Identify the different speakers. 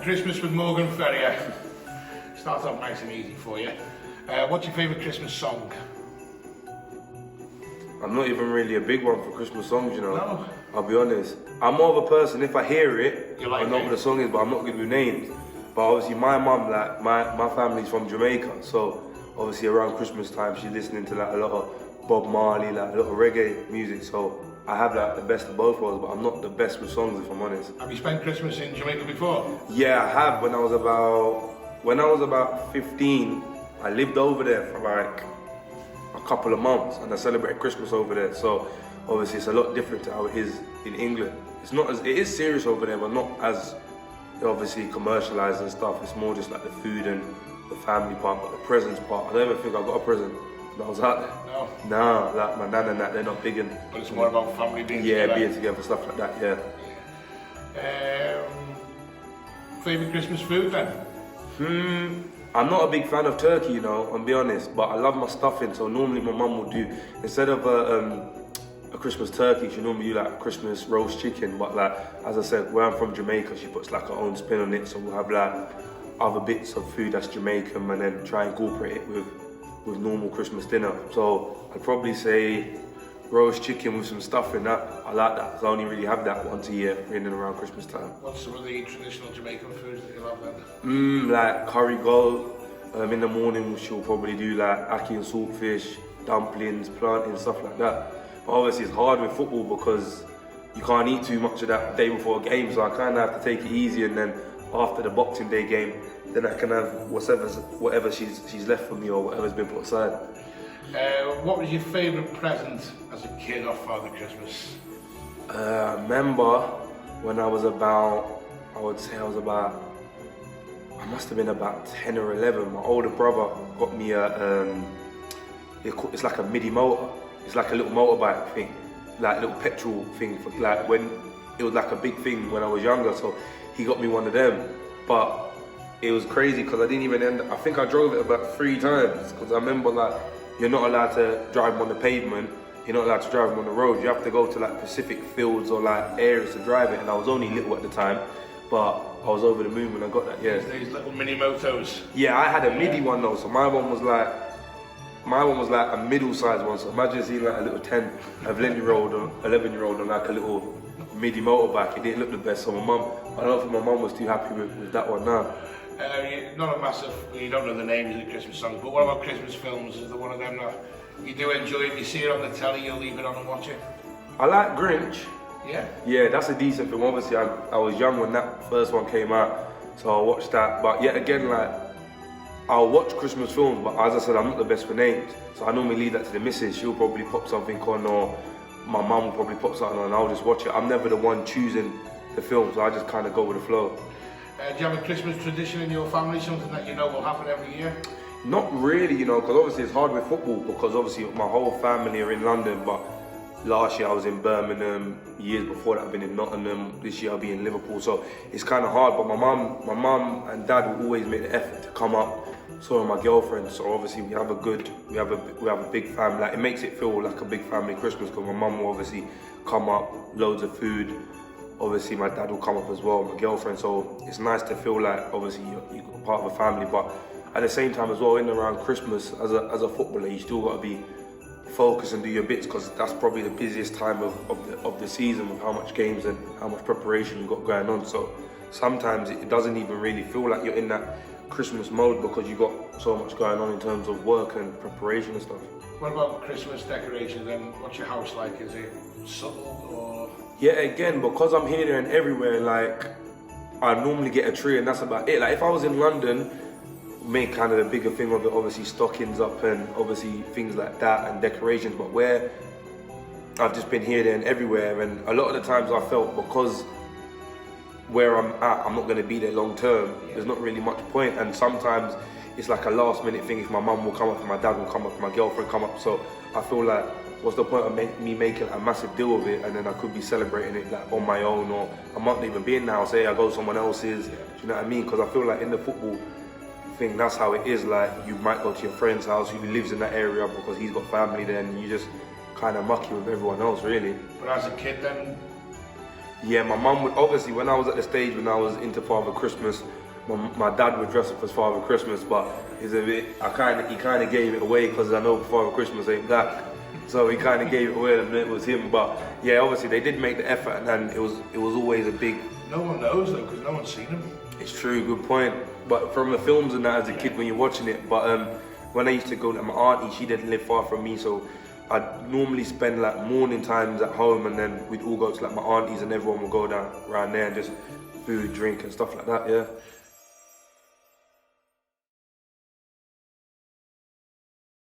Speaker 1: Christmas with Morgan Ferrier. Starts off nice and easy for you. What's your favourite Christmas song?
Speaker 2: I'm not even really a big one for Christmas songs, you know.
Speaker 1: No.
Speaker 2: I'll be honest. I'm more of a person, if I hear it,
Speaker 1: You like
Speaker 2: I know
Speaker 1: it?
Speaker 2: what the song is, but I'm not good with names. But obviously my mum, like, my family's from Jamaica, so obviously around Christmas time, she's listening to like a lot of Bob Marley, like a lot of reggae music, so I have like the best of both worlds, but I'm not the best with songs, if I'm honest.
Speaker 1: Have you spent Christmas in Jamaica before?
Speaker 2: Yeah, I have. When I was about 15, I lived over there for like a couple of months, and I celebrated Christmas over there. So obviously it's a lot different to how it is in England. It is serious over there, but not as obviously commercialized and stuff. It's more just like the food and the family part, but the presents part, I don't even think I got a present when I was out there.
Speaker 1: No.
Speaker 2: Nah, like my nan and that, they're not big in.
Speaker 1: But it's more about family being
Speaker 2: Yeah,
Speaker 1: together.
Speaker 2: being together, stuff like that, yeah.
Speaker 1: Favourite Christmas food then?
Speaker 2: I'm not a big fan of turkey, you know, I'll be honest, but I love my stuffing, so normally my mum will do, instead of a Christmas turkey, she normally do like a Christmas roast chicken, but like, as I said, where I'm from Jamaica, she puts like her own spin on it, so we'll have like other bits of food that's Jamaican and then try and incorporate it with normal Christmas dinner. So I'd probably say roast chicken with some stuffing. That I like that, because I only really have that once a year in and around Christmas time.
Speaker 1: What's some of the traditional Jamaican foods that you love then?
Speaker 2: Like curry goat. In the morning she'll probably do like ackee and saltfish, dumplings, plantain, stuff like that. But obviously it's hard with football because you can't eat too much of that day before a game, so I kind of have to take it easy, and then after the Boxing Day game, then I can have whatever she's left for me or whatever's been put aside.
Speaker 1: What was your favourite present as a kid or Father Christmas?
Speaker 2: I remember when I must have been about 10 or 11, my older brother got me it's like a MIDI motor. It's like a little motorbike thing, like a little petrol thing for like when it was like a big thing when I was younger. So he got me one of them, but it was crazy because I didn't even I think I drove it about 3 times, because I remember like you're not allowed to drive them on the pavement, you're not allowed to drive them on the road. You have to go to like Pacific fields or like areas to drive it, and I was only little at the time, but I was over the moon when I got that. Yeah.
Speaker 1: These little mini motos.
Speaker 2: Yeah, I had a MIDI one though, so my one was like a middle-sized one. So imagine seeing like a little 10, 11-year-old or 11-year-old on like a little MIDI motorbike. It didn't look the best, so I don't think my mum was too happy with that one now.
Speaker 1: You're not a massive, you don't know the names of the Christmas songs, but what about Christmas films? Is there one of them that you do enjoy? If you see it on the telly, you'll leave it on and watch it?
Speaker 2: I like Grinch.
Speaker 1: Yeah?
Speaker 2: Yeah, that's a decent film. Obviously, I was young when that first one came out, so I watched that. But yet again, like, I'll watch Christmas films, but as I said, I'm not the best for names. So I normally leave that to the missus. She'll probably pop something on, or my mum will probably pop something on, and I'll just watch it. I'm never the one choosing the film, so I just kind of go with the flow.
Speaker 1: Do you have a Christmas tradition in your family, something that you know will happen every year?
Speaker 2: Not really, you know, because obviously it's hard with football, because obviously my whole family are in London, but last year I was in Birmingham, years before that I've been in Nottingham, this year I'll be in Liverpool, so it's kind of hard. But my mum and dad will always make the effort to come up, so are my girlfriend, so obviously we have a big family. Like, it makes it feel like a big family Christmas, because my mum will obviously come up, loads of food. Obviously my dad will come up as well, my girlfriend, so it's nice to feel like obviously you're part of a family. But at the same time as well, in and around Christmas, as a footballer, you still got to be focused and do your bits, because that's probably the busiest time of the season, with how much games and how much preparation you've got going on. So sometimes it doesn't even really feel like you're in that Christmas mode, because you've got so much going on in terms of work and preparation and stuff.
Speaker 1: What about Christmas decorations then? What's your house like? Is it subtle or...?
Speaker 2: Yeah, again, because I'm here, there and everywhere, like, I normally get a tree and that's about it. Like, if I was in London, make kind of the bigger thing of it, obviously stockings up and obviously things like that and decorations. But where I've just been here, there and everywhere, and a lot of the times I felt, because where I'm at, I'm not going to be there long term, there's not really much point. And sometimes it's like a last minute thing. If my mum will come up and my dad will come up and my girlfriend come up, so I feel like, what's the point of me making a massive deal of it, and then I could be celebrating it like on my own, or I might not even be in the house, I go to someone else's, do you know what I mean? Because I feel like in the football thing, that's how it is. Like, you might go to your friend's house who lives in that area because he's got family there, and you just kind of mucky with everyone else, really.
Speaker 1: But as a kid then?
Speaker 2: Yeah, my mum would, obviously when I was at the stage when I was into Father Christmas, my dad would dress up as Father Christmas, but it's a bit, he kind of gave it away because I know Father Christmas ain't black. So he kind of gave it away and it was him. But yeah, obviously they did make the effort, and it was always a big...
Speaker 1: No one knows though, because no one's seen him.
Speaker 2: It's true, good point. But from the films and that as a kid when you're watching it, but when I used to go to my auntie, she didn't live far from me, so I'd normally spend like morning times at home, and then we'd all go to like my aunties and everyone would go down around there and just food, drink and stuff like that, yeah.